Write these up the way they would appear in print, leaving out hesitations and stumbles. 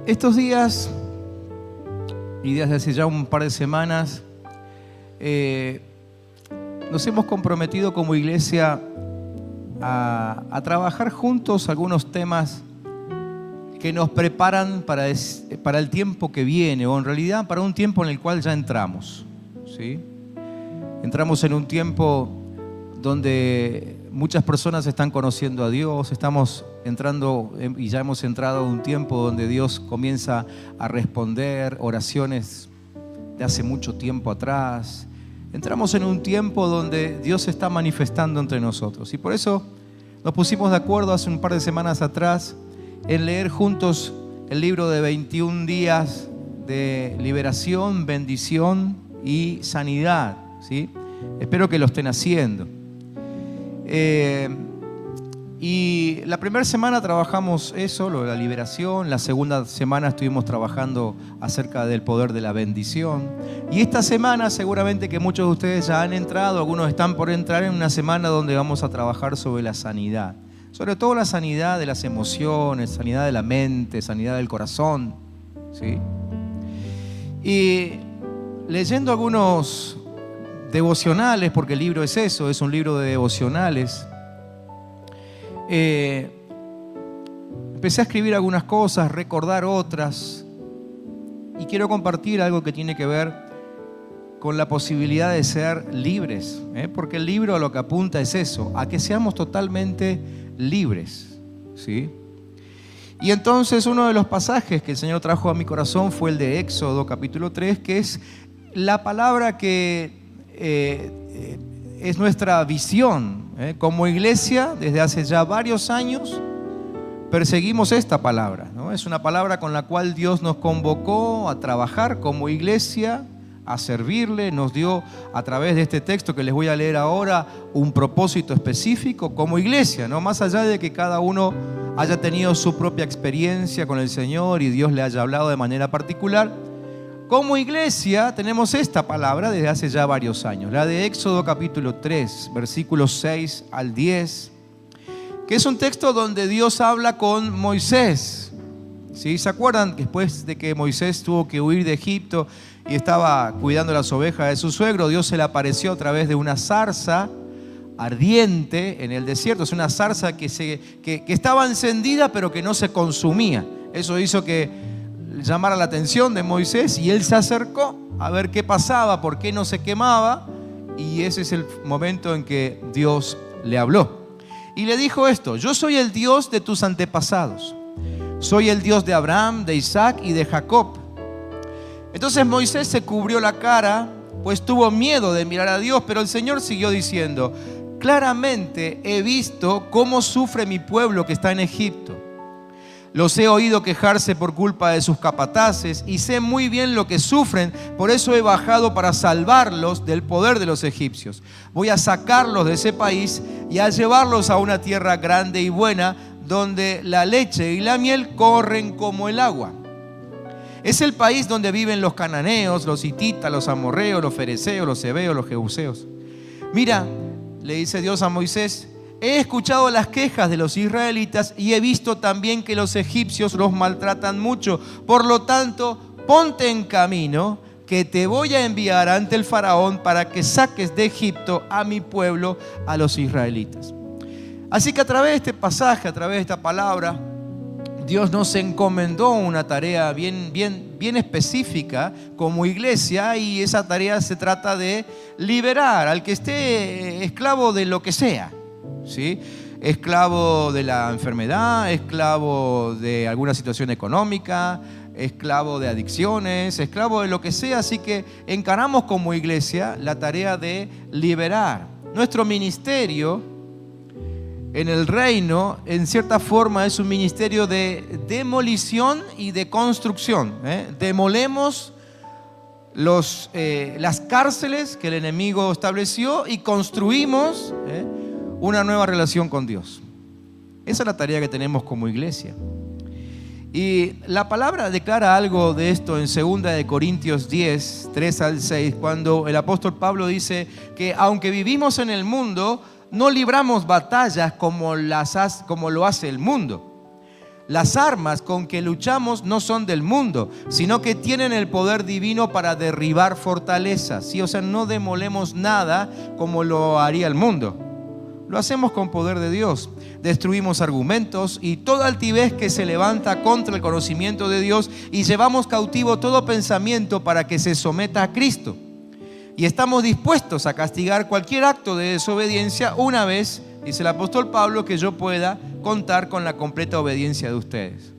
Estos días y desde hace ya un par de semanas nos hemos comprometido como iglesia a trabajar juntos algunos temas que nos preparan para el tiempo que viene, o en realidad para un tiempo en el cual ya entramos, ¿sí? Entramos en un tiempo donde muchas personas están conociendo a Dios, estamos entrando y ya hemos entrado en un tiempo donde Dios comienza a responder oraciones de hace mucho tiempo atrás. Entramos en un tiempo donde Dios se está manifestando entre nosotros, y por eso nos pusimos de acuerdo hace un par de semanas atrás en leer juntos el libro de 21 días de liberación, bendición y sanidad, ¿sí? Espero que lo estén haciendo. Y la primera semana trabajamos eso, lo de la liberación. La segunda semana estuvimos trabajando acerca del poder de la bendición. Y esta semana seguramente que muchos de ustedes ya han entrado, algunos están por entrar en una semana donde vamos a trabajar sobre la sanidad. Sobre todo la sanidad de las emociones, sanidad de la mente, sanidad del corazón, ¿sí? Y leyendo algunos devocionales, porque el libro es eso, es un libro de devocionales, empecé a escribir algunas cosas, recordar otras, y quiero compartir algo que tiene que ver con la posibilidad de ser libres, porque el libro a lo que apunta es eso, a que seamos totalmente libres, ¿sí? Y entonces uno de los pasajes que el Señor trajo a mi corazón fue el de Éxodo capítulo 3, que es la palabra que es nuestra visión. Como iglesia, desde hace ya varios años, perseguimos esta palabra, ¿no? Es una palabra con la cual Dios nos convocó a trabajar como iglesia, a servirle. Nos dio a través de este texto que les voy a leer ahora un propósito específico como iglesia, ¿no? Más allá de que cada uno haya tenido su propia experiencia con el Señor y Dios le haya hablado de manera particular, como iglesia tenemos esta palabra desde hace ya varios años, la de Éxodo capítulo 3, versículos 6 al 10, que es un texto donde Dios habla con Moisés, ¿sí? ¿Se acuerdan que después de que Moisés tuvo que huir de Egipto y estaba cuidando las ovejas de su suegro, Dios se le apareció a través de una zarza ardiente en el desierto? Es una zarza que estaba encendida pero que no se consumía. Eso hizo que llamara la atención de Moisés, y él se acercó a ver qué pasaba, por qué no se quemaba, y ese es el momento en que Dios le habló y le dijo esto: yo soy el Dios de tus antepasados, soy el Dios de Abraham, de Isaac y de Jacob. Entonces Moisés se cubrió la cara, pues tuvo miedo de mirar a Dios, pero el Señor siguió diciendo: claramente he visto cómo sufre mi pueblo que está en Egipto. Los he oído quejarse por culpa de sus capataces y sé muy bien lo que sufren. Por eso he bajado para salvarlos del poder de los egipcios. Voy a sacarlos de ese país y a llevarlos a una tierra grande y buena, donde la leche y la miel corren como el agua. Es el país donde viven los cananeos, los hititas, los amorreos, los fereceos, los heveos, los jebuseos. Mira, le dice Dios a Moisés, he escuchado las quejas de los israelitas y he visto también que los egipcios los maltratan mucho. Por lo tanto, ponte en camino, que te voy a enviar ante el faraón para que saques de Egipto a mi pueblo, a los israelitas. Así que a través de este pasaje, a través de esta palabra, Dios nos encomendó una tarea bien específica como iglesia, y esa tarea se trata de liberar al que esté esclavo de lo que sea, ¿sí? Esclavo de la enfermedad, esclavo de alguna situación económica, esclavo de adicciones, esclavo de lo que sea. Así que encaramos como iglesia la tarea de liberar. Nuestro ministerio en el reino, en cierta forma, es un ministerio de demolición y de construcción. Demolemos las cárceles que el enemigo estableció y construimos una nueva relación con Dios. Esa es la tarea que tenemos como iglesia. Y la palabra declara algo de esto en 2 Corintios 10, 3 al 6, cuando el apóstol Pablo dice que aunque vivimos en el mundo, no libramos batallas como lo hace el mundo. Las armas con que luchamos no son del mundo, sino que tienen el poder divino para derribar fortalezas. ¿Sí? O sea, no demolemos nada como lo haría el mundo. Lo hacemos con poder de Dios. Destruimos argumentos y toda altivez que se levanta contra el conocimiento de Dios, y llevamos cautivo todo pensamiento para que se someta a Cristo. Y estamos dispuestos a castigar cualquier acto de desobediencia una vez, dice el apóstol Pablo, que yo pueda contar con la completa obediencia de ustedes.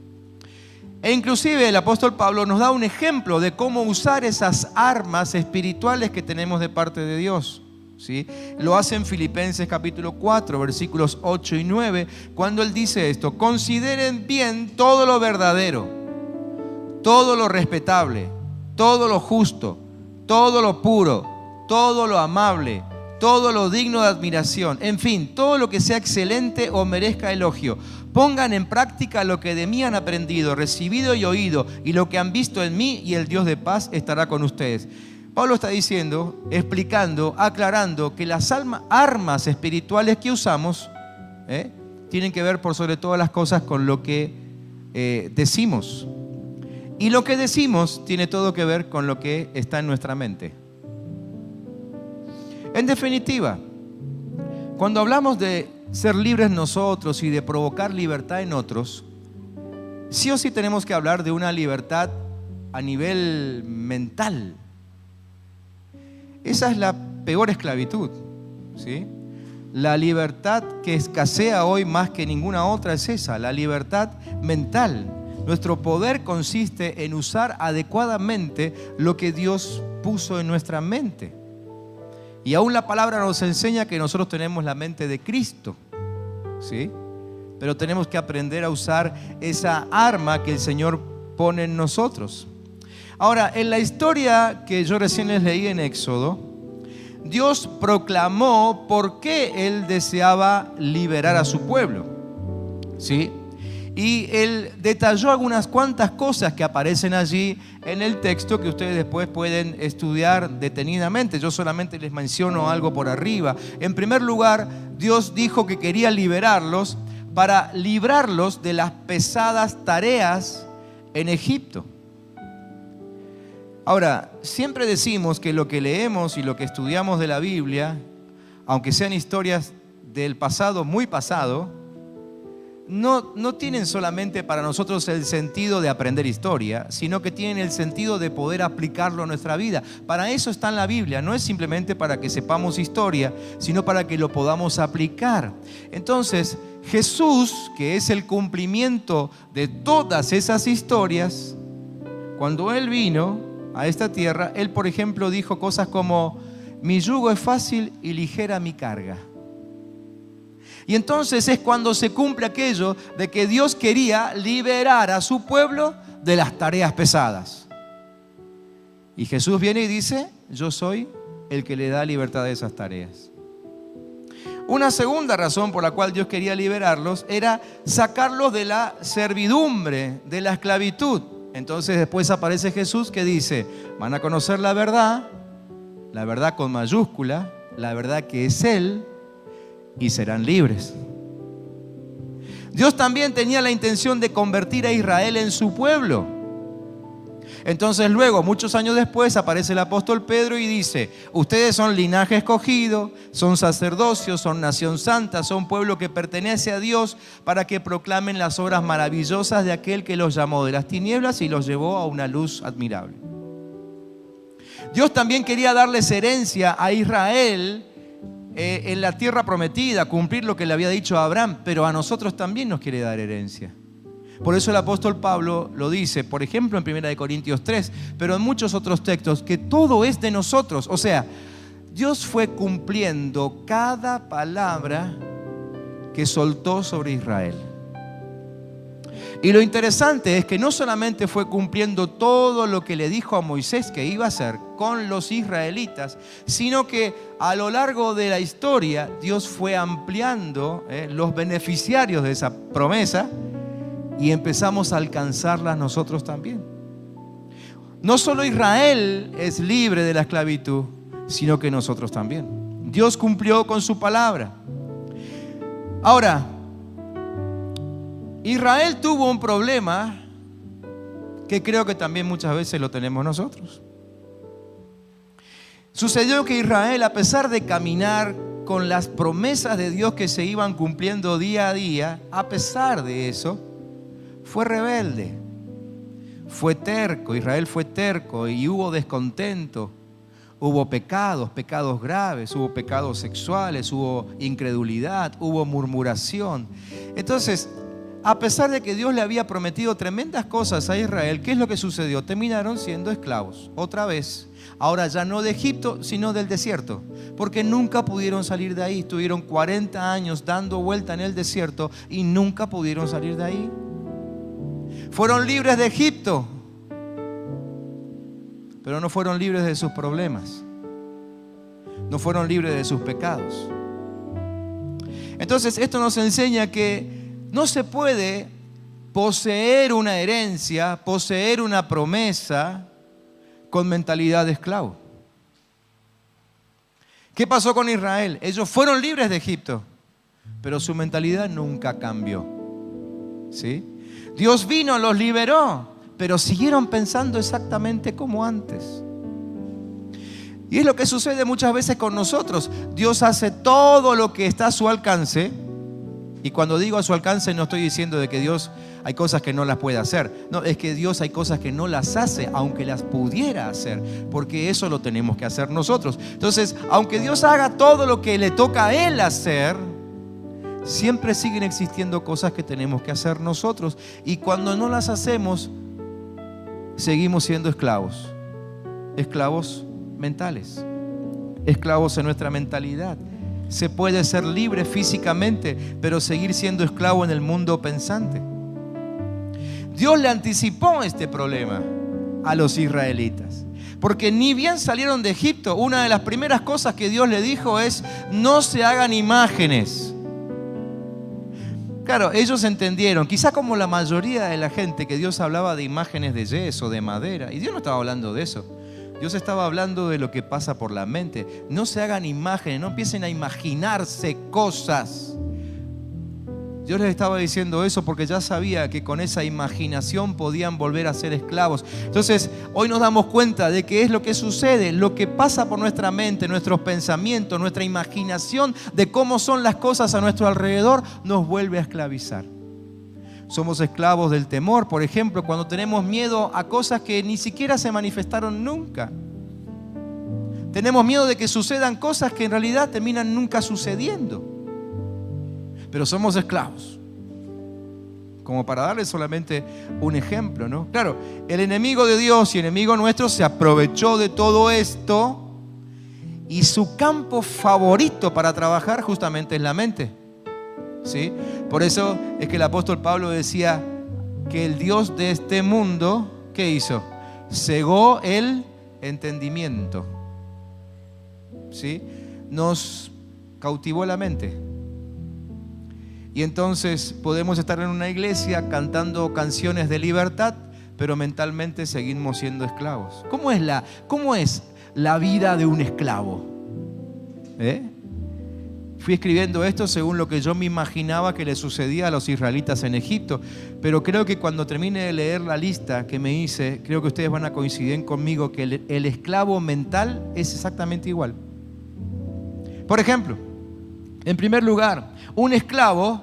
E inclusive el apóstol Pablo nos da un ejemplo de cómo usar esas armas espirituales que tenemos de parte de Dios. ¿Sí? Lo hace en Filipenses capítulo 4, versículos 8 y 9, cuando él dice esto: consideren bien todo lo verdadero, todo lo respetable, todo lo justo, todo lo puro, todo lo amable, todo lo digno de admiración, en fin, todo lo que sea excelente o merezca elogio. Pongan en práctica lo que de mí han aprendido, recibido y oído, y lo que han visto en mí, y el Dios de paz estará con ustedes. Pablo está diciendo, explicando, aclarando que las armas espirituales que usamos tienen que ver por sobre todas las cosas con lo que decimos. Y lo que decimos tiene todo que ver con lo que está en nuestra mente. En definitiva, cuando hablamos de ser libres nosotros y de provocar libertad en otros, sí o sí tenemos que hablar de una libertad a nivel mental. Esa es la peor esclavitud, ¿sí? La libertad que escasea hoy más que ninguna otra es esa, la libertad mental. Nuestro poder consiste en usar adecuadamente lo que Dios puso en nuestra mente. Y aún la palabra nos enseña que nosotros tenemos la mente de Cristo, ¿sí? Pero tenemos que aprender a usar esa arma que el Señor pone en nosotros. Ahora, en la historia que yo recién les leí en Éxodo, Dios proclamó por qué Él deseaba liberar a su pueblo, ¿sí? Y Él detalló algunas cuantas cosas que aparecen allí en el texto que ustedes después pueden estudiar detenidamente. Yo solamente les menciono algo por arriba. En primer lugar, Dios dijo que quería liberarlos para librarlos de las pesadas tareas en Egipto. Ahora, siempre decimos que lo que leemos y lo que estudiamos de la Biblia, aunque sean historias del pasado, muy pasado, no tienen solamente para nosotros el sentido de aprender historia, sino que tienen el sentido de poder aplicarlo a nuestra vida. Para eso está en la Biblia, no es simplemente para que sepamos historia, sino para que lo podamos aplicar. Entonces, Jesús, que es el cumplimiento de todas esas historias, cuando Él vino a esta tierra, Él, por ejemplo, dijo cosas como: mi yugo es fácil y ligera mi carga. Y entonces es cuando se cumple aquello de que Dios quería liberar a su pueblo de las tareas pesadas. Y Jesús viene y dice: yo soy el que le da libertad de esas tareas. Una segunda razón por la cual Dios quería liberarlos era sacarlos de la servidumbre, de la esclavitud. Entonces después aparece Jesús que dice: van a conocer la verdad con mayúscula, la verdad que es Él, y serán libres. Dios también tenía la intención de convertir a Israel en su pueblo. Entonces luego, muchos años después, aparece el apóstol Pedro y dice: ustedes son linaje escogido, son sacerdocio, son nación santa, son pueblo que pertenece a Dios, para que proclamen las obras maravillosas de aquel que los llamó de las tinieblas y los llevó a una luz admirable. Dios también quería darles herencia a Israel en la tierra prometida, cumplir lo que le había dicho a Abraham, pero a nosotros también nos quiere dar herencia. Por eso el apóstol Pablo lo dice, por ejemplo en 1 Corintios 3, pero en muchos otros textos, que todo es de nosotros. O sea, Dios fue cumpliendo cada palabra que soltó sobre Israel. Y lo interesante es que no solamente fue cumpliendo todo lo que le dijo a Moisés que iba a hacer con los israelitas, sino que a lo largo de la historia Dios fue ampliando los beneficiarios de esa promesa, y empezamos a alcanzarlas nosotros también. No solo Israel es libre de la esclavitud, sino que nosotros también. Dios cumplió con su palabra. Ahora, Israel tuvo un problema que creo que también muchas veces lo tenemos nosotros. Sucedió que Israel, a pesar de caminar con las promesas de Dios que se iban cumpliendo día a día, a pesar de eso, fue rebelde, fue terco. Israel fue terco y hubo descontento, hubo pecados graves, hubo pecados sexuales, hubo incredulidad, hubo murmuración. Entonces, a pesar de que Dios le había prometido tremendas cosas a Israel, ¿qué es lo que sucedió? Terminaron siendo esclavos, otra vez. Ahora ya no de Egipto, sino del desierto, porque nunca pudieron salir de ahí. Estuvieron 40 años dando vuelta en el desierto y nunca pudieron salir de ahí. Fueron libres de Egipto, pero no fueron libres de sus problemas, no fueron libres de sus pecados. Entonces esto nos enseña que no se puede poseer una herencia, poseer una promesa con mentalidad de esclavo. ¿Qué pasó con Israel? Ellos fueron libres de Egipto, pero su mentalidad nunca cambió. ¿Sí? Dios vino, los liberó, pero siguieron pensando exactamente como antes. Y es lo que sucede muchas veces con nosotros. Dios hace todo lo que está a su alcance. Y cuando digo a su alcance, no estoy diciendo de que Dios hay cosas que no las puede hacer. No, es que Dios hay cosas que no las hace, aunque las pudiera hacer, porque eso lo tenemos que hacer nosotros. Entonces, aunque Dios haga todo lo que le toca a Él hacer, siempre siguen existiendo cosas que tenemos que hacer nosotros. Y cuando no las hacemos, seguimos siendo esclavos. Esclavos mentales, esclavos en nuestra mentalidad. Se puede ser libre físicamente, pero seguir siendo esclavo en el mundo pensante. Dios le anticipó este problema a los israelitas, porque ni bien salieron de Egipto, una de las primeras cosas que Dios le dijo es: no se hagan imágenes. Claro, ellos entendieron, quizá como la mayoría de la gente, que Dios hablaba de imágenes de yeso, de madera, y Dios no estaba hablando de eso. Dios estaba hablando de lo que pasa por la mente. No se hagan imágenes, no empiecen a imaginarse cosas. Dios les estaba diciendo eso porque ya sabía que con esa imaginación podían volver a ser esclavos. Entonces, hoy nos damos cuenta de que es lo que sucede, lo que pasa por nuestra mente, nuestros pensamientos, nuestra imaginación de cómo son las cosas a nuestro alrededor, nos vuelve a esclavizar. Somos esclavos del temor, por ejemplo, cuando tenemos miedo a cosas que ni siquiera se manifestaron nunca. Tenemos miedo de que sucedan cosas que en realidad terminan nunca sucediendo. Pero somos esclavos. Como para darles solamente un ejemplo, ¿no? Claro, el enemigo de Dios y enemigo nuestro se aprovechó de todo esto, y su campo favorito para trabajar justamente es la mente. ¿Sí? Por eso es que el apóstol Pablo decía que el Dios de este mundo, ¿qué hizo? Cegó el entendimiento. ¿Sí? Nos cautivó la mente. Y entonces podemos estar en una iglesia cantando canciones de libertad, pero mentalmente seguimos siendo esclavos. ¿Cómo es la vida de un esclavo? Fui escribiendo esto según lo que yo me imaginaba que le sucedía a los israelitas en Egipto, pero creo que cuando termine de leer la lista que me hice, creo que ustedes van a coincidir conmigo que el esclavo mental es exactamente igual. Por ejemplo, en primer lugar, un esclavo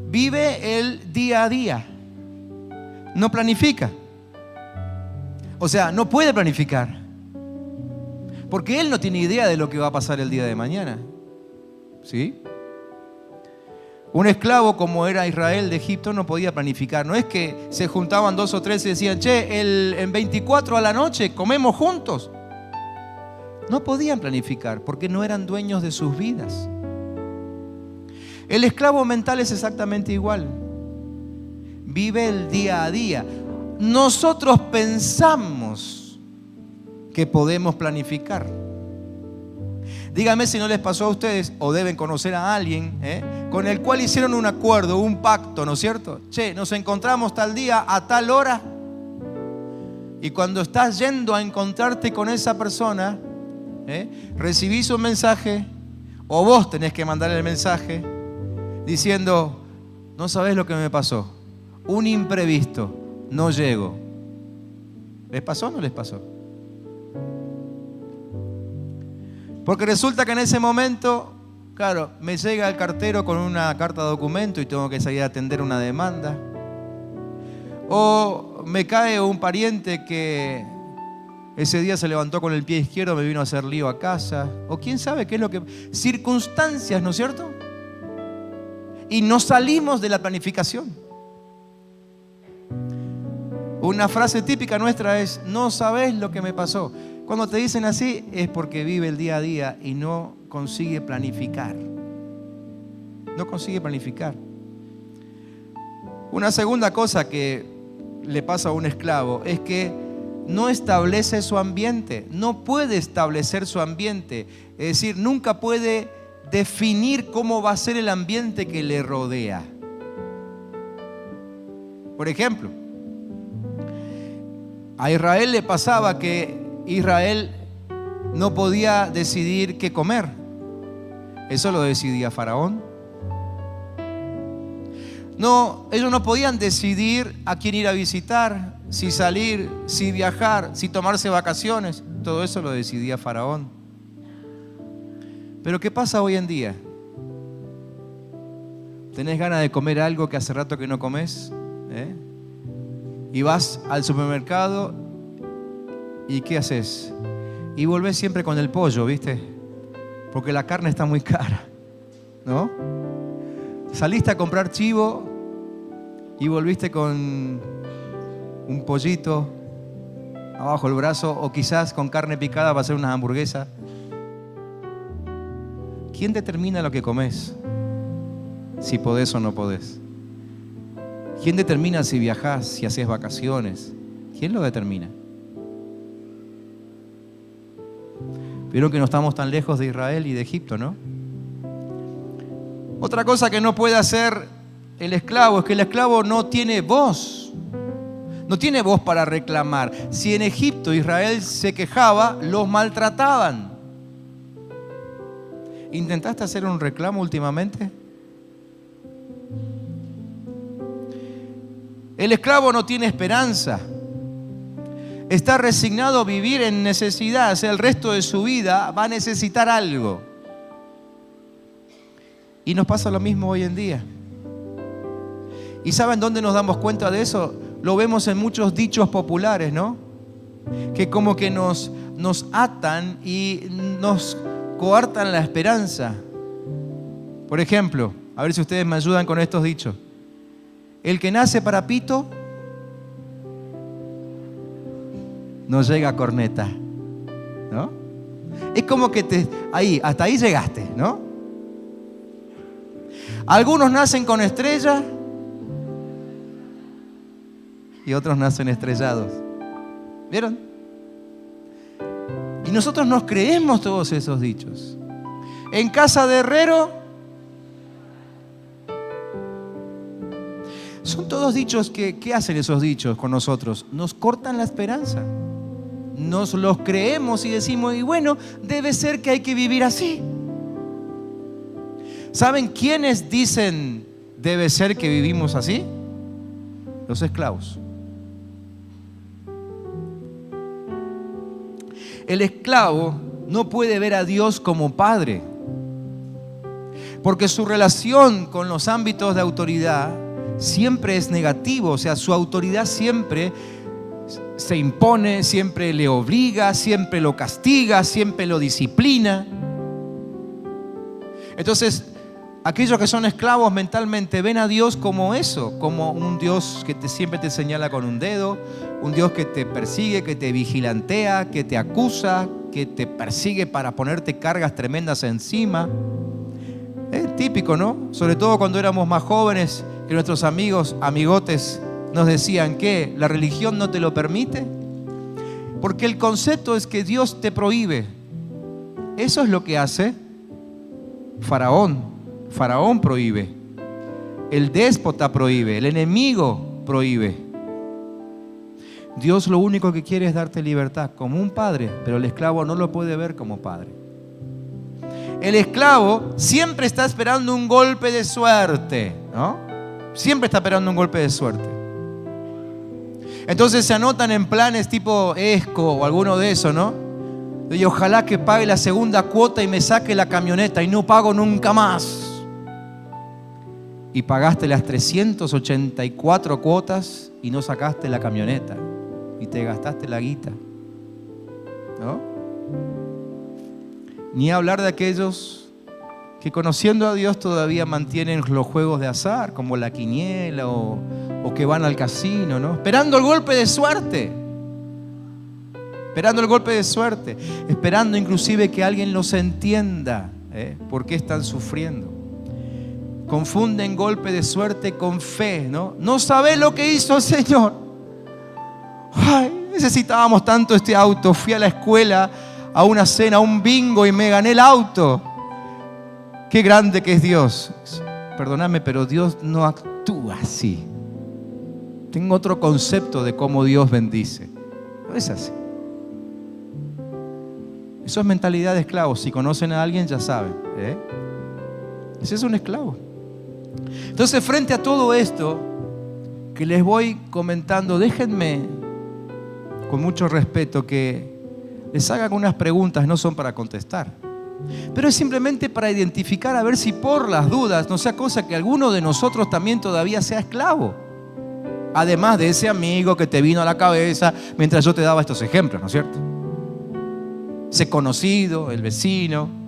vive el día a día, no planifica. O sea, no puede planificar, porque él no tiene idea de lo que va a pasar el día de mañana. ¿Sí? Un esclavo como era Israel de Egipto no podía planificar. No es que se juntaban 2 o 3 y decían: en 24 a la noche comemos juntos. No podían planificar porque no eran dueños de sus vidas. El esclavo mental es exactamente igual. Vive el día a día. Nosotros pensamos que podemos planificar. Díganme si no les pasó a ustedes, o deben conocer a alguien con el cual hicieron un acuerdo, un pacto, ¿no es cierto? Nos encontramos tal día a tal hora. Y cuando estás yendo a encontrarte con esa persona, recibís un mensaje, o vos tenés que mandar el mensaje diciendo: no sabés lo que me pasó. Un imprevisto, no llego. ¿Les pasó o no les pasó? Porque resulta que en ese momento, claro, me llega el cartero con una carta de documento y tengo que salir a atender una demanda. O me cae un pariente que ese día se levantó con el pie izquierdo, me vino a hacer lío a casa. O quién sabe qué es lo que... Circunstancias, ¿no es cierto? Y no salimos de la planificación. Una frase típica nuestra es: no sabés lo que me pasó. Cuando te dicen así es porque vive el día a día y no consigue planificar. No consigue planificar. Una segunda cosa que le pasa a un esclavo es que no establece su ambiente, no puede establecer su ambiente. Es decir, nunca puede definir cómo va a ser el ambiente que le rodea. Por ejemplo, a Israel le pasaba que Israel no podía decidir qué comer. Eso lo decidía Faraón. No, ellos no podían decidir a quién ir a visitar, si salir, si viajar, si tomarse vacaciones. Todo eso lo decidía Faraón. Pero ¿qué pasa hoy en día? ¿Tenés ganas de comer algo que hace rato que no comes? Y vas al supermercado y ¿qué haces? Y volvés siempre con el pollo, ¿viste? Porque la carne está muy cara, ¿no? Saliste a comprar chivo y volviste con un pollito abajo el brazo, o quizás con carne picada para hacer unas hamburguesas. ¿Quién determina lo que comes? Si podés o no podés. ¿Quién determina si viajás, si haces vacaciones? ¿Quién lo determina? Vieron que no estamos tan lejos de Israel y de Egipto, ¿no? Otra cosa que no puede hacer el esclavo es que el esclavo no tiene voz. No tiene voz para reclamar. Si en Egipto Israel se quejaba, los maltrataban. ¿Intentaste hacer un reclamo últimamente? El esclavo no tiene esperanza. Está resignado a vivir en necesidad. O sea, el resto de su vida va a necesitar algo. Y nos pasa lo mismo hoy en día. ¿Y saben dónde nos damos cuenta de eso? Lo vemos en muchos dichos populares, ¿no? Que como que nos atan y nos coartan la esperanza. Por ejemplo, a ver si ustedes me ayudan con estos dichos. El que nace para pito no llega a corneta, ¿no? Es como que hasta ahí llegaste, ¿no? Algunos nacen con estrella y otros nacen estrellados. ¿Vieron? Y nosotros nos creemos todos esos dichos. En casa de herrero, son todos dichos que, ¿qué hacen esos dichos con nosotros? Nos cortan la esperanza. Nos los creemos y decimos, y bueno, debe ser que hay que vivir así. ¿Saben quiénes dicen debe ser que vivimos así? Los esclavos. El esclavo no puede ver a Dios como padre, porque su relación con los ámbitos de autoridad siempre es negativo. O sea, su autoridad siempre se impone, siempre le obliga, siempre lo castiga, siempre lo disciplina. Entonces, aquellos que son esclavos mentalmente ven a Dios como eso, como un Dios que siempre te señala con un dedo, un Dios que te persigue, que te vigilantea, que te acusa, que te persigue para ponerte cargas tremendas encima. Es típico, ¿no? Sobre todo cuando éramos más jóvenes, que nuestros amigotes nos decían que la religión no te lo permite. Porque el concepto es que Dios te prohíbe. Eso es lo que hace Faraón. Faraón prohíbe. El déspota prohíbe. El enemigo prohíbe. Dios lo único que quiere es darte libertad como un padre, pero el esclavo no lo puede ver como padre. El esclavo siempre está esperando un golpe de suerte, ¿no? Siempre está esperando un golpe de suerte. Entonces se anotan en planes tipo ESCO o alguno de esos, ¿no? Y ojalá que pague la segunda cuota y me saque la camioneta y no pago nunca más. Y pagaste las 384 cuotas y no sacaste la camioneta. Y te gastaste la guita, ¿no? Ni hablar de aquellos que conociendo a Dios todavía mantienen los juegos de azar, como la quiniela o que van al casino, ¿no? Esperando el golpe de suerte. Esperando el golpe de suerte. Esperando inclusive que alguien los entienda, por qué están sufriendo. Confunden golpe de suerte con fe, ¿no? No sabés lo que hizo el Señor. Ay, necesitábamos tanto este auto. Fui a la escuela, a una cena, a un bingo y me gané el auto. Qué grande que es Dios. Perdóname, pero Dios no actúa así. Tengo otro concepto de cómo Dios bendice. No es así. Eso es mentalidad de esclavo. Si conocen a alguien ya saben, ese es un esclavo. Entonces, frente a todo esto que les voy comentando, déjenme con mucho respeto que les hagan unas preguntas. No son para contestar, pero es simplemente para identificar, a ver si por las dudas no sea cosa que alguno de nosotros también todavía sea esclavo. Además de ese amigo que te vino a la cabeza mientras yo te daba estos ejemplos, ¿no es cierto? Ese conocido, el vecino.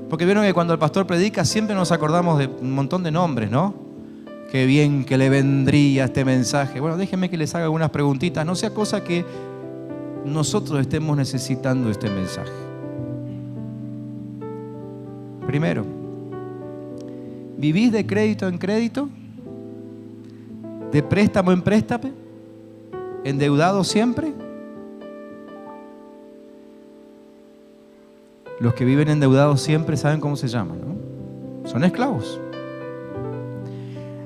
Porque vieron que cuando el pastor predica siempre nos acordamos de un montón de nombres, ¿no? Qué bien que le vendría este mensaje. Bueno, déjenme que les haga algunas preguntitas. No sea cosa que nosotros estemos necesitando este mensaje. Primero, ¿vivís de crédito en crédito? ¿De préstamo en préstamo? ¿Endeudado siempre? Los que viven endeudados siempre saben cómo se llaman, ¿no? Son esclavos.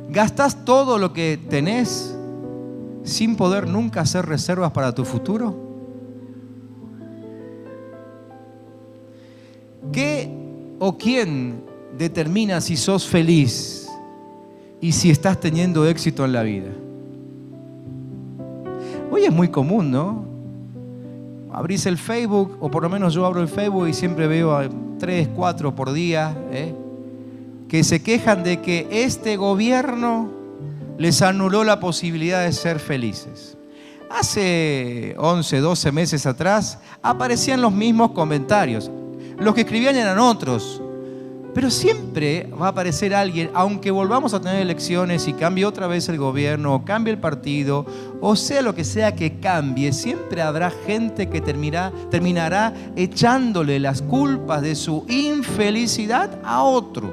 ¿Gastás todo lo que tenés sin poder nunca hacer reservas para tu futuro? ¿Qué o quién determina si sos feliz y si estás teniendo éxito en la vida? Hoy es muy común, ¿no? Abrís el Facebook, o por lo menos yo abro el Facebook y siempre veo a 3, 4 por día, que se quejan de que este gobierno les anuló la posibilidad de ser felices. Hace 11, 12 meses atrás aparecían los mismos comentarios. Los que escribían eran otros. Pero siempre va a aparecer alguien, aunque volvamos a tener elecciones y cambie otra vez el gobierno, o cambie el partido, o sea lo que sea que cambie, siempre habrá gente que terminará echándole las culpas de su infelicidad a otro.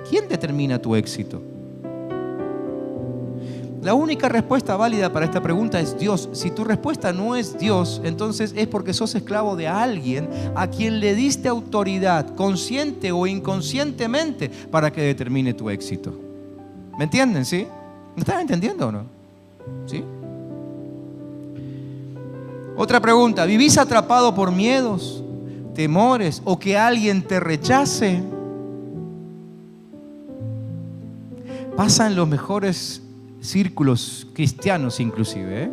¿Quién determina tu éxito? La única respuesta válida para esta pregunta es Dios. Si tu respuesta no es Dios, entonces es porque sos esclavo de alguien a quien le diste autoridad, consciente o inconscientemente, para que determine tu éxito. ¿Me entienden? ¿Sí? ¿Me están entendiendo o no? ¿Sí? Otra pregunta. ¿Vivís atrapado por miedos, temores o que alguien te rechace? Pasan los mejores círculos cristianos inclusive,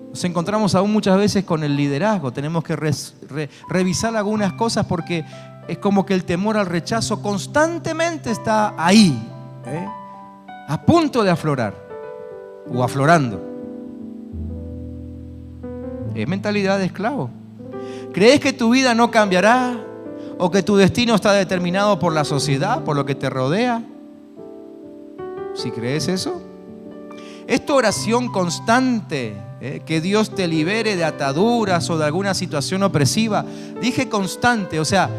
Nos encontramos aún muchas veces con el liderazgo. Tenemos que revisar algunas cosas porque es como que el temor al rechazo constantemente está ahí, a punto de aflorar o aflorando. Es mentalidad de esclavo. ¿Crees que tu vida no cambiará o que tu destino está determinado por la sociedad, por lo que te rodea? Si crees eso, es tu oración constante, que Dios te libere de ataduras o de alguna situación opresiva. Dije constante, o sea,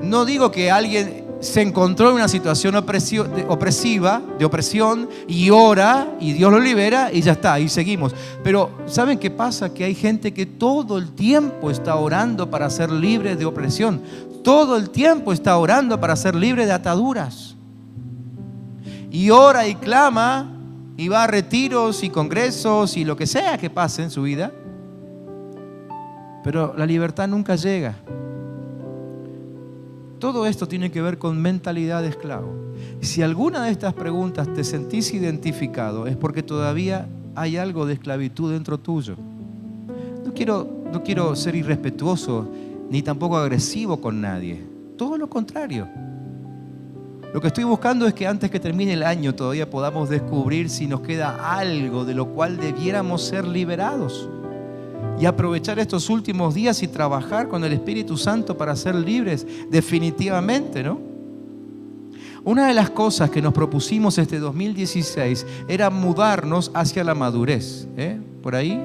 no digo que alguien se encontró en una situación opresiva, de opresión, y ora y Dios lo libera y ya está, y seguimos. Pero ¿saben qué pasa? Que hay gente que todo el tiempo está orando para ser libre de opresión. Todo el tiempo está orando para ser libre de ataduras. Y ora y clama y va a retiros y congresos y lo que sea que pase en su vida. Pero la libertad nunca llega. Todo esto tiene que ver con mentalidad de esclavo. Si alguna de estas preguntas te sentís identificado, es porque todavía hay algo de esclavitud dentro tuyo. No quiero ser irrespetuoso ni tampoco agresivo con nadie. Todo lo contrario. Lo que estoy buscando es que antes que termine el año todavía podamos descubrir si nos queda algo de lo cual debiéramos ser liberados. Y aprovechar estos últimos días y trabajar con el Espíritu Santo para ser libres definitivamente, ¿no? Una de las cosas que nos propusimos este 2016 era mudarnos hacia la madurez. ¿Por ahí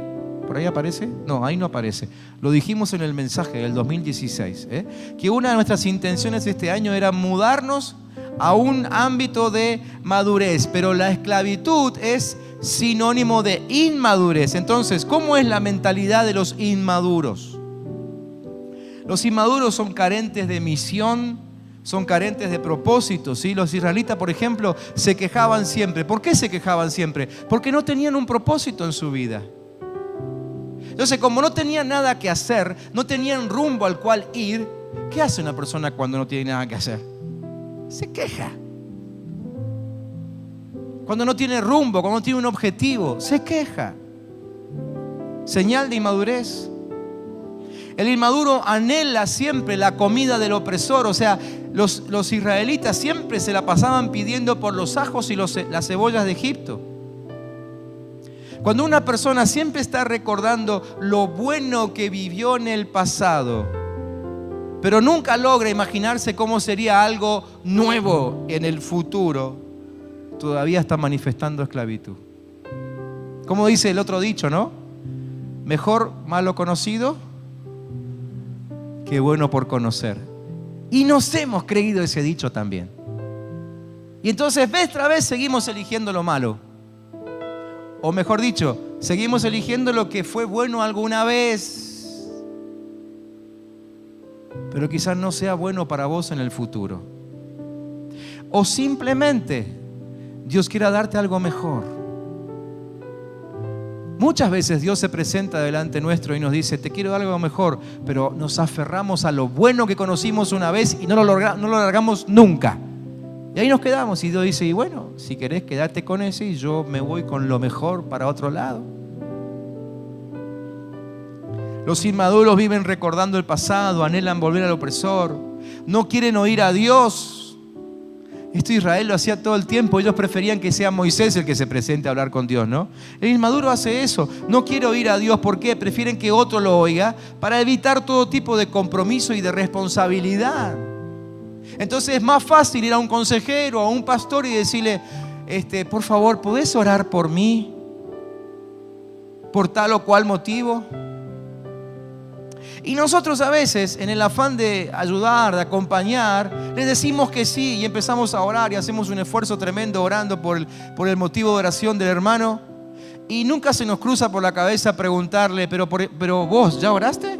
aparece? No, ahí no aparece. Lo dijimos en el mensaje del 2016. Que una de nuestras intenciones este año era mudarnos a un ámbito de madurez. Pero la esclavitud es sinónimo de inmadurez. Entonces, ¿cómo es la mentalidad de los inmaduros? Los inmaduros son carentes de misión, son carentes de propósito, ¿sí? Los israelitas, por ejemplo, se quejaban siempre. ¿Por qué se quejaban siempre? Porque no tenían un propósito en su vida. Entonces, como no tenían nada que hacer, no tenían rumbo al cual ir, ¿qué hace una persona cuando no tiene nada que hacer? Se queja. Cuando no tiene rumbo, cuando no tiene un objetivo, se queja. Señal de inmadurez. El inmaduro anhela siempre la comida del opresor. O sea, los israelitas siempre se la pasaban pidiendo por los ajos y las cebollas de Egipto. Cuando una persona siempre está recordando lo bueno que vivió en el pasado, pero nunca logra imaginarse cómo sería algo nuevo en el futuro, todavía está manifestando esclavitud. Como dice el otro dicho, ¿no? Mejor malo conocido que bueno por conocer. Y nos hemos creído ese dicho también. Y entonces vez tras vez seguimos eligiendo lo malo. O mejor dicho, seguimos eligiendo lo que fue bueno alguna vez, pero quizás no sea bueno para vos en el futuro. O simplemente Dios quiera darte algo mejor. Muchas veces Dios se presenta delante nuestro y nos dice, te quiero dar algo mejor, pero nos aferramos a lo bueno que conocimos una vez y no lo largamos nunca. Y ahí nos quedamos y Dios dice, y bueno, si querés quedarte con ese y yo me voy con lo mejor para otro lado. Los inmaduros viven recordando el pasado, anhelan volver al opresor, no quieren oír a Dios. Esto Israel lo hacía todo el tiempo, ellos preferían que sea Moisés el que se presente a hablar con Dios, ¿no? El inmaduro hace eso, no quiere oír a Dios. ¿Por qué? Prefieren que otro lo oiga para evitar todo tipo de compromiso y de responsabilidad. Entonces es más fácil ir a un consejero, a un pastor y decirle, por favor, ¿podés orar por mí? ¿Por tal o cual motivo? Y nosotros a veces, en el afán de ayudar, de acompañar, le decimos que sí y empezamos a orar y hacemos un esfuerzo tremendo orando por el motivo de oración del hermano. Y nunca se nos cruza por la cabeza preguntarle, pero vos, ¿ya oraste?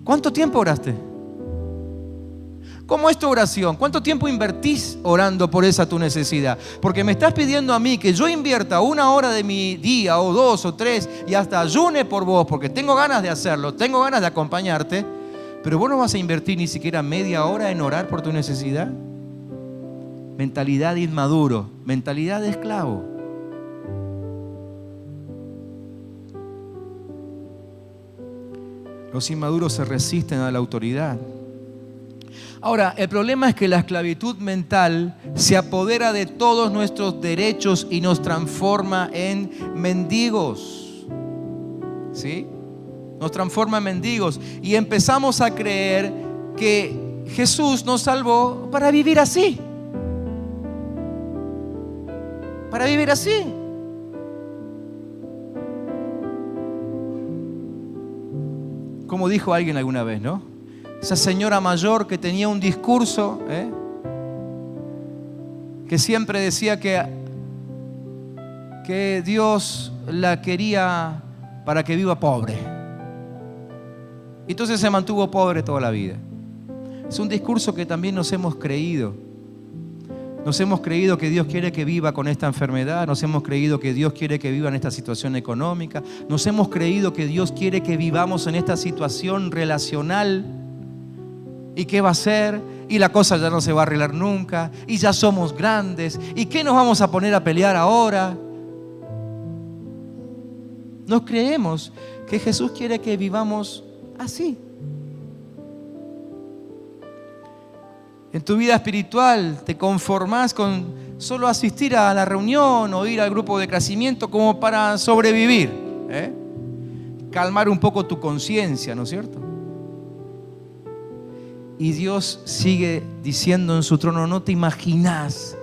¿Cuánto tiempo oraste? ¿Cómo es tu oración? ¿Cuánto tiempo invertís orando por esa tu necesidad? Porque me estás pidiendo a mí que yo invierta 1 hora de mi día o 2 o 3 y hasta ayune por vos porque tengo ganas de hacerlo, tengo ganas de acompañarte, pero vos no vas a invertir ni siquiera media hora en orar por tu necesidad. Mentalidad de inmaduro, mentalidad de esclavo. Los inmaduros se resisten a la autoridad. Ahora, el problema es que la esclavitud mental se apodera de todos nuestros derechos y nos transforma en mendigos. ¿Sí? Nos transforma en mendigos y empezamos a creer que Jesús nos salvó para vivir así. Para vivir así. Como dijo alguien alguna vez, ¿no? Esa señora mayor que tenía un discurso, que siempre decía que Dios la quería para que viva pobre. Entonces se mantuvo pobre toda la vida. Es un discurso que también nos hemos creído Nos hemos creído que Dios quiere que viva con esta enfermedad. Nos hemos creído que Dios quiere que viva en esta situación económica. Nos hemos creído que Dios quiere que vivamos en esta situación relacional. ¿Y qué va a hacer? Y la cosa ya no se va a arreglar nunca. Y ya somos grandes. ¿Y qué nos vamos a poner a pelear ahora? Nos creemos que Jesús quiere que vivamos así. En tu vida espiritual te conformás con solo asistir a la reunión o ir al grupo de crecimiento como para sobrevivir, calmar un poco tu conciencia, ¿no es cierto? Y Dios sigue diciendo en su trono: no te imaginás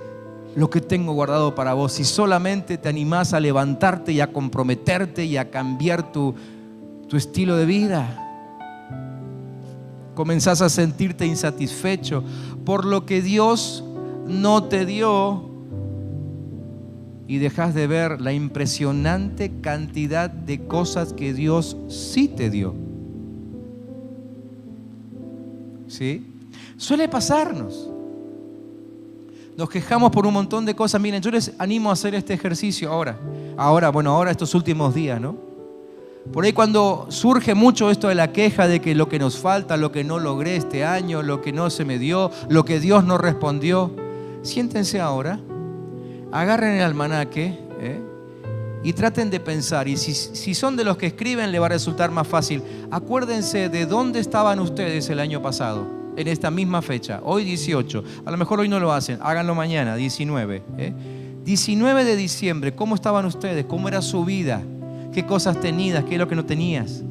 lo que tengo guardado para vos si solamente te animás a levantarte y a comprometerte y a cambiar tu estilo de vida. Comenzás a sentirte insatisfecho por lo que Dios no te dio y dejas de ver la impresionante cantidad de cosas que Dios sí te dio. ¿Sí? Suele pasarnos. Nos quejamos por un montón de cosas. Miren, yo les animo a hacer este ejercicio ahora estos últimos días, ¿no? Por ahí cuando surge mucho esto de la queja de que lo que nos falta, lo que no logré este año, lo que no se me dio, lo que Dios no respondió, siéntense ahora, agarren el almanaque y traten de pensar. Y si son de los que escriben, le va a resultar más fácil. Acuérdense de dónde estaban ustedes el año pasado, en esta misma fecha, hoy 18. A lo mejor hoy no lo hacen, háganlo mañana, 19. 19 de diciembre, ¿cómo estaban ustedes? ¿Cómo era su vida? ¿Qué cosas tenías? ¿Qué es lo que no tenías?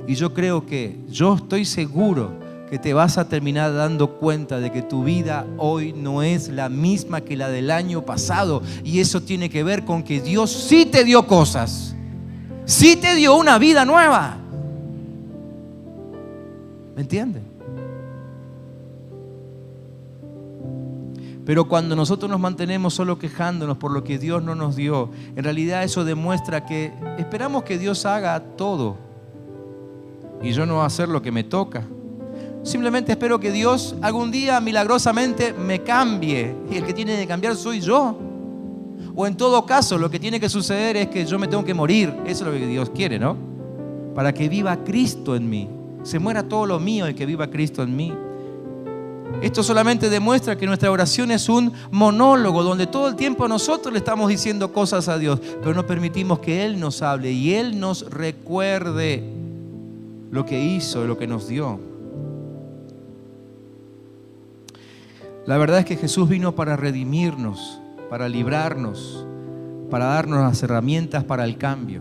Y yo estoy seguro que te vas a terminar dando cuenta de que tu vida hoy no es la misma que la del año pasado. Y eso tiene que ver con que Dios sí te dio cosas. Sí te dio una vida nueva. ¿Me entiendes? Pero cuando nosotros nos mantenemos solo quejándonos por lo que Dios no nos dio, en realidad eso demuestra que esperamos que Dios haga todo y yo no voy a hacer lo que me toca. Simplemente espero que Dios algún día milagrosamente me cambie y el que tiene que cambiar soy yo. O en todo caso, lo que tiene que suceder es que yo me tengo que morir. Eso es lo que Dios quiere, ¿no? Para que viva Cristo en mí. Se muera todo lo mío y que viva Cristo en mí. Esto solamente demuestra que nuestra oración es un monólogo donde todo el tiempo nosotros le estamos diciendo cosas a Dios, pero no permitimos que Él nos hable y Él nos recuerde lo que hizo y lo que nos dio. La verdad es que Jesús vino para redimirnos, para librarnos, para darnos las herramientas para el cambio.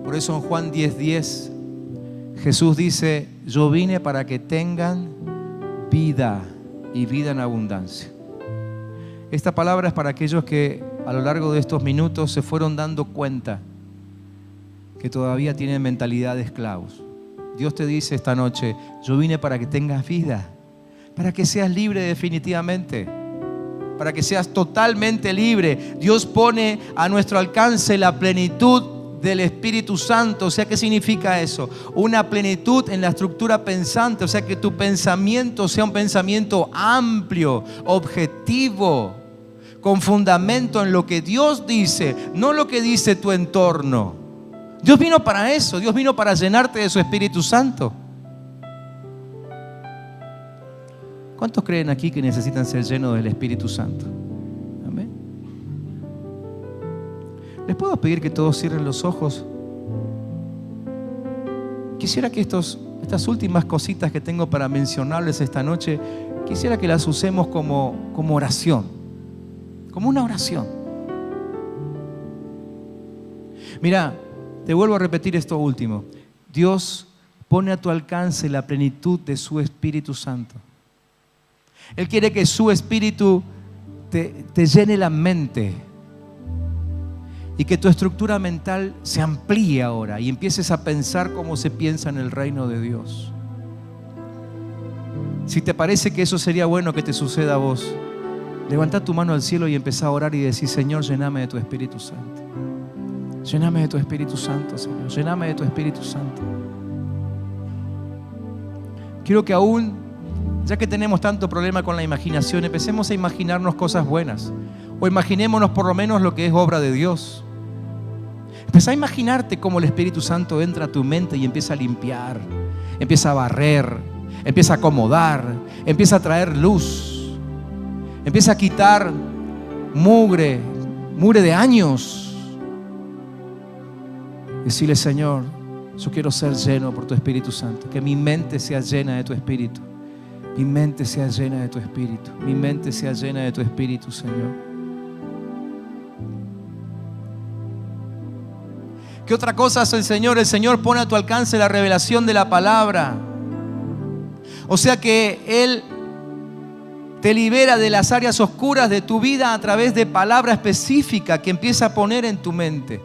Por eso en Juan 10:10 Jesús dice: yo vine para que tengan vida y vida en abundancia. Esta palabra es para aquellos que a lo largo de estos minutos se fueron dando cuenta que todavía tienen mentalidad de esclavos. Dios te dice esta noche: yo vine para que tengas vida, para que seas libre definitivamente, para que seas totalmente libre. Dios pone a nuestro alcance la plenitud del Espíritu Santo. O sea, ¿qué significa eso? Una plenitud en la estructura pensante. O sea, que tu pensamiento sea un pensamiento amplio, objetivo, con fundamento en lo que Dios dice, no lo que dice tu entorno. Dios vino para eso. Dios vino para llenarte de su Espíritu Santo. ¿Cuántos creen aquí que necesitan ser llenos del Espíritu Santo? Amén. ¿Les puedo pedir que todos cierren los ojos? Quisiera que estas últimas cositas que tengo para mencionarles esta noche, quisiera que las usemos como oración, como una oración. Mira, te vuelvo a repetir esto último. Dios pone a tu alcance la plenitud de su Espíritu Santo. Él quiere que su Espíritu te llene la mente y que tu estructura mental se amplíe ahora y empieces a pensar como se piensa en el reino de Dios. Si te parece que eso sería bueno que te suceda a vos, levanta tu mano al cielo y empezá a orar y decir: Señor, lléname de tu Espíritu Santo. Lléname de tu Espíritu Santo, Señor. Lléname de tu Espíritu Santo. Quiero que aún ya que tenemos tanto problema con la imaginación, empecemos a imaginarnos cosas buenas. O imaginémonos por lo menos lo que es obra de Dios. Empezá a imaginarte cómo el Espíritu Santo entra a tu mente y empieza a limpiar, empieza a barrer, empieza a acomodar, empieza a traer luz, empieza a quitar mugre de años. Decirle: Señor, yo quiero ser lleno por tu Espíritu Santo, que mi mente sea llena de tu Espíritu, mi mente sea llena de tu Espíritu, mi mente sea llena de tu Espíritu, Señor. ¿Qué otra cosa hace el Señor? El Señor pone a tu alcance la revelación de la palabra. O sea que Él te libera de las áreas oscuras de tu vida a través de palabra específica que empieza a poner en tu mente.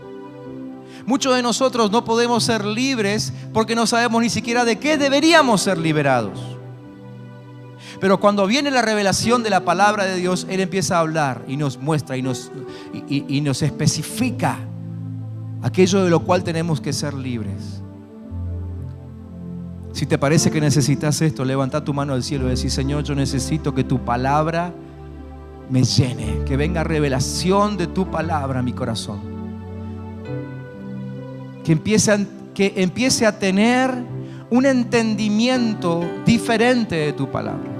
Muchos de nosotros no podemos ser libres porque no sabemos ni siquiera de qué deberíamos ser liberados. Pero cuando viene la revelación de la palabra de Dios, Él empieza a hablar y nos muestra y nos especifica aquello de lo cual tenemos que ser libres. Si te parece que necesitas esto, levanta tu mano al cielo y decir: Señor, yo necesito que tu palabra me llene, que venga revelación de tu palabra a mi corazón, que empiece a tener un entendimiento diferente de tu palabra.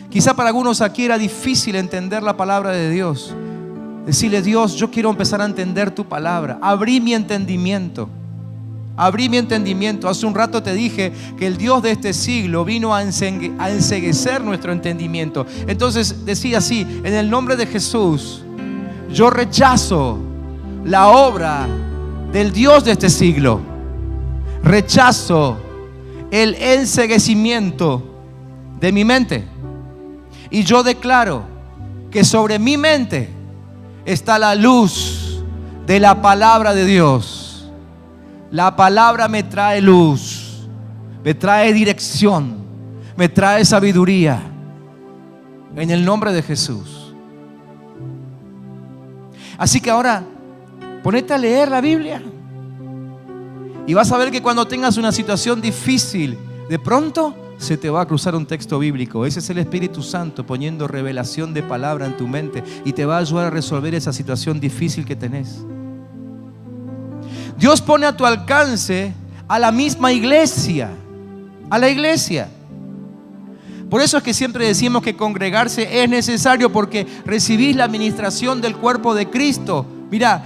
Quizá para algunos aquí era difícil entender la palabra de Dios. Decirle: Dios, yo quiero empezar a entender tu palabra. Abrí mi entendimiento. Hace un rato te dije que el Dios de este siglo vino a enceguecer nuestro entendimiento. Entonces decía así: en el nombre de Jesús, yo rechazo la obra del Dios de este siglo. Rechazo el enceguecimiento de mi mente. Y yo declaro que sobre mi mente está la luz de la palabra de Dios. La palabra me trae luz, me trae dirección, me trae sabiduría. En el nombre de Jesús. Así que ahora ponete a leer la Biblia y vas a ver que cuando tengas una situación difícil, de pronto se te va a cruzar un texto bíblico. Ese es el Espíritu Santo poniendo revelación de palabra en tu mente y te va a ayudar a resolver esa situación difícil que tenés. Dios pone a tu alcance a la misma iglesia, a la iglesia. Por eso es que siempre decimos que congregarse es necesario, porque recibís la administración del cuerpo de Cristo. Mira,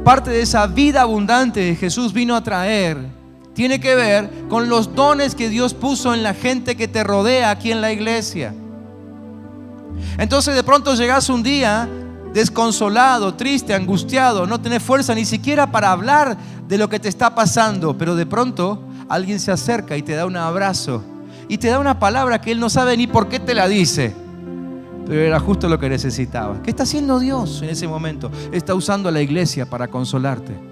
parte de esa vida abundante que Jesús vino a traer tiene que ver con los dones que Dios puso en la gente que te rodea aquí en la iglesia. Entonces de pronto llegas un día desconsolado, triste, angustiado, no tenés fuerza ni siquiera para hablar de lo que te está pasando, pero de pronto alguien se acerca y te da un abrazo y te da una palabra que él no sabe ni por qué te la dice, pero era justo lo que necesitabas. ¿Qué está haciendo Dios en ese momento? Está usando a la iglesia para consolarte.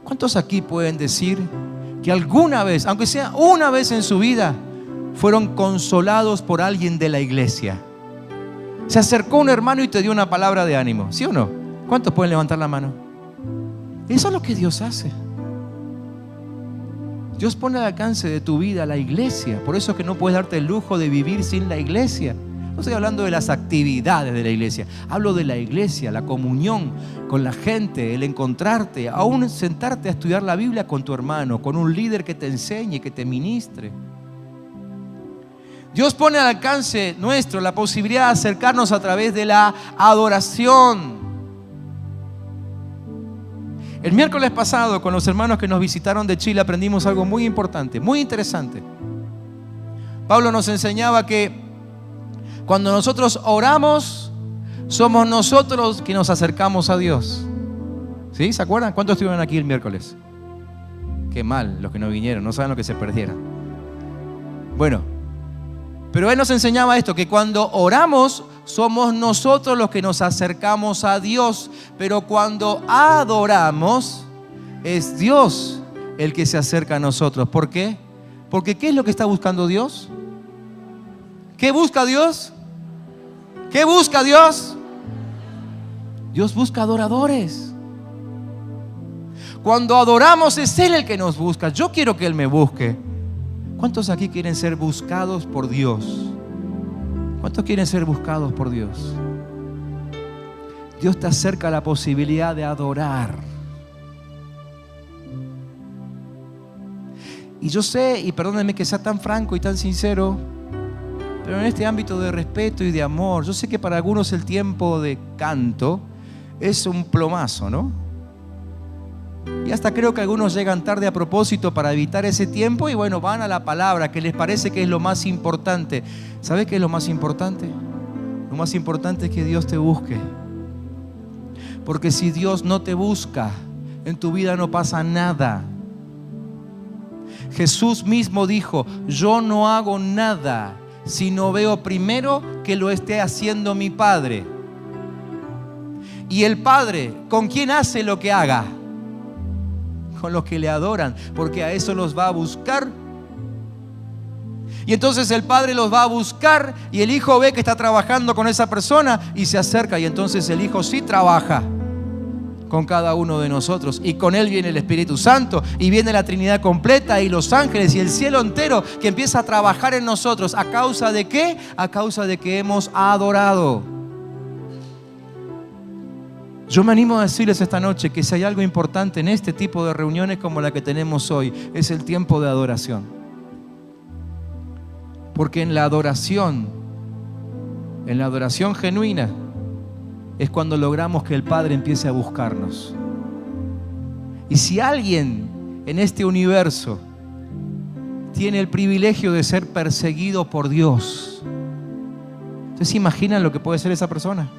¿Cuántos aquí pueden decir que alguna vez, aunque sea una vez en su vida, fueron consolados por alguien de la iglesia? Se acercó un hermano y te dio una palabra de ánimo, ¿sí o no? ¿Cuántos pueden levantar la mano? Eso es lo que Dios hace. Dios pone al alcance de tu vida la iglesia. Por eso es que no puedes darte el lujo de vivir sin la iglesia. No estoy hablando de las actividades de la iglesia, hablo de la iglesia, la comunión con la gente, el encontrarte, aún sentarte a estudiar la Biblia con tu hermano, con un líder que te enseñe, que te ministre. Dios pone al alcance nuestro la posibilidad de acercarnos a través de la adoración. El miércoles pasado, con los hermanos que nos visitaron de Chile, aprendimos algo muy importante, muy interesante. Pablo nos enseñaba que cuando nosotros oramos, somos nosotros los que nos acercamos a Dios. ¿Sí? ¿Se acuerdan? ¿Cuántos estuvieron aquí el miércoles? Qué mal, los que no vinieron, no saben lo que se perdieron. Bueno, pero él nos enseñaba esto, que cuando oramos, somos nosotros los que nos acercamos a Dios. Pero cuando adoramos, es Dios el que se acerca a nosotros. ¿Por qué? Porque ¿qué es lo que está buscando Dios? ¿Qué busca Dios? ¿Qué busca Dios? Dios busca adoradores. Cuando adoramos es Él el que nos busca. Yo quiero que Él me busque. ¿Cuántos aquí quieren ser buscados por Dios? ¿Cuántos quieren ser buscados por Dios? Dios te acerca a la posibilidad de adorar. Y yo sé, y perdónenme que sea tan franco y tan sincero, pero en este ámbito de respeto y de amor, yo sé que para algunos el tiempo de canto es un plomazo, ¿no? Y hasta creo que algunos llegan tarde a propósito para evitar ese tiempo y bueno, van a la palabra, que les parece que es lo más importante. ¿Sabes qué es lo más importante? Lo más importante es que Dios te busque. Porque si Dios no te busca, en tu vida no pasa nada. Jesús mismo dijo: yo no hago nada si no veo primero que lo esté haciendo mi Padre. Y el Padre, ¿con quién hace lo que haga? Con los que le adoran, porque a eso los va a buscar. Y entonces el Padre los va a buscar y el Hijo ve que está trabajando con esa persona y se acerca, y entonces el Hijo sí trabaja con cada uno de nosotros, y con Él viene el Espíritu Santo y viene la Trinidad completa y los ángeles y el cielo entero que empieza a trabajar en nosotros. ¿A causa de qué? A causa de que hemos adorado. Yo me animo a decirles esta noche que si hay algo importante en este tipo de reuniones como la que tenemos hoy, es el tiempo de adoración. Porque en la adoración genuina, es cuando logramos que el Padre empiece a buscarnos. Y si alguien en este universo tiene el privilegio de ser perseguido por Dios, ¿ustedes se imaginan lo que puede ser esa persona?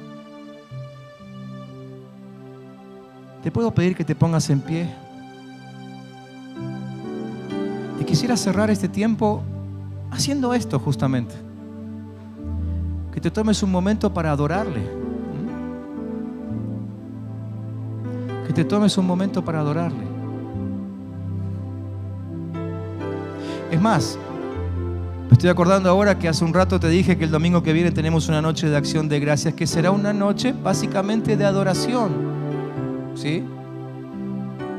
¿Te puedo pedir que te pongas en pie? Y quisiera cerrar este tiempo haciendo esto justamente. Que te tomes un momento para adorarle. Que te tomes un momento para adorarle. Es más, me estoy acordando ahora que hace un rato te dije que el domingo que viene tenemos una noche de acción de gracias, que será una noche básicamente de adoración, ¿sí?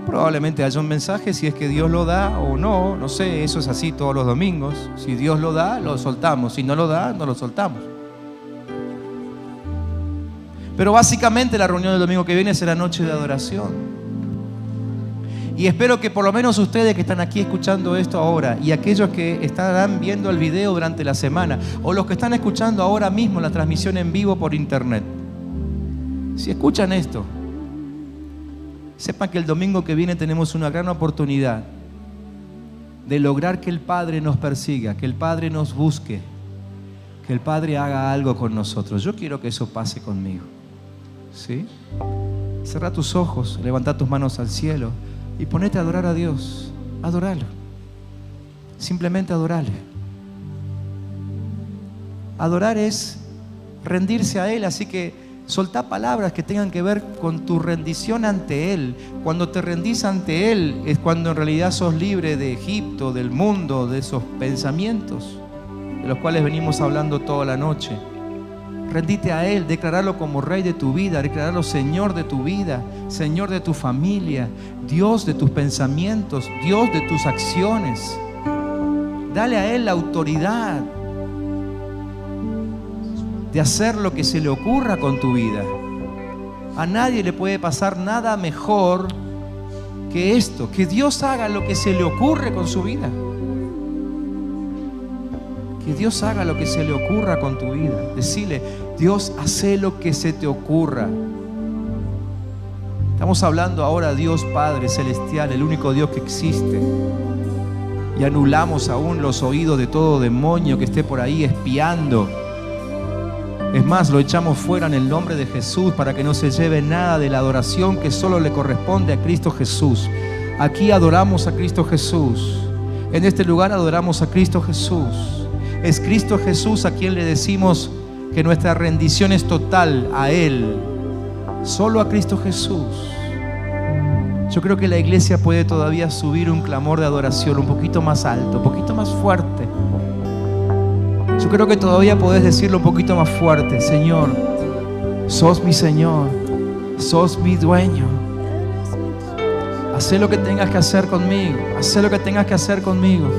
Probablemente haya un mensaje, si es que Dios lo da o no, no sé, eso es así todos los domingos. Si Dios lo da, lo soltamos, si no lo da, no lo soltamos. Pero básicamente la reunión del domingo que viene será noche de adoración. Y espero que por lo menos ustedes que están aquí escuchando esto ahora, y aquellos que estarán viendo el video durante la semana, o los que están escuchando ahora mismo la transmisión en vivo por internet, si escuchan esto, sepan que el domingo que viene tenemos una gran oportunidad de lograr que el Padre nos persiga, que el Padre nos busque, que el Padre haga algo con nosotros. Yo quiero que eso pase conmigo. ¿Sí? Cerra tus ojos, levanta tus manos al cielo y ponete a adorar a Dios. Adorarlo. Simplemente adorarle. Adorar es rendirse a Él, así que soltá palabras que tengan que ver con tu rendición ante Él. Cuando te rendís ante Él es cuando en realidad sos libre de Egipto, del mundo, de esos pensamientos de los cuales venimos hablando toda la noche. Rendite a Él, declararlo como Rey de tu vida, declararlo Señor de tu vida, Señor de tu familia, Dios de tus pensamientos, Dios de tus acciones. Dale a Él la autoridad de hacer lo que se le ocurra con tu vida. A nadie le puede pasar nada mejor que esto, que Dios haga lo que se le ocurre con su vida. Que Dios haga lo que se le ocurra con tu vida. Decile: Dios, hace lo que se te ocurra. Estamos hablando ahora a Dios Padre Celestial, el único Dios que existe. Y anulamos aún los oídos de todo demonio que esté por ahí espiando. Es más, lo echamos fuera en el nombre de Jesús para que no se lleve nada de la adoración que solo le corresponde a Cristo Jesús. Aquí adoramos a Cristo Jesús. En este lugar adoramos a Cristo Jesús. Es Cristo Jesús a quien le decimos que nuestra rendición es total a Él. Solo a Cristo Jesús. Yo creo que la iglesia puede todavía subir un clamor de adoración un poquito más alto, un poquito más fuerte. Yo creo que todavía podés decirlo un poquito más fuerte. Señor, sos mi Señor, sos mi dueño. Haz lo que tengas que hacer conmigo, haz lo que tengas que hacer conmigo.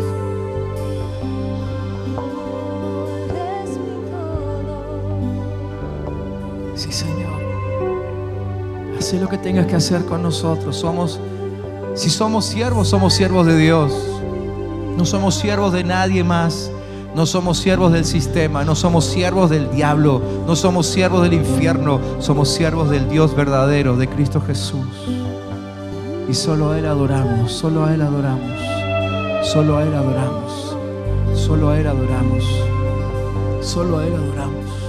Haz lo que tengas que hacer con nosotros. Si somos siervos de Dios. No somos siervos de nadie más. No somos siervos del sistema. No somos siervos del diablo. No somos siervos del infierno. Somos siervos del Dios verdadero, de Cristo Jesús. Y solo a Él adoramos. Solo a Él adoramos. Solo a Él adoramos. Solo a Él adoramos. Solo a Él adoramos.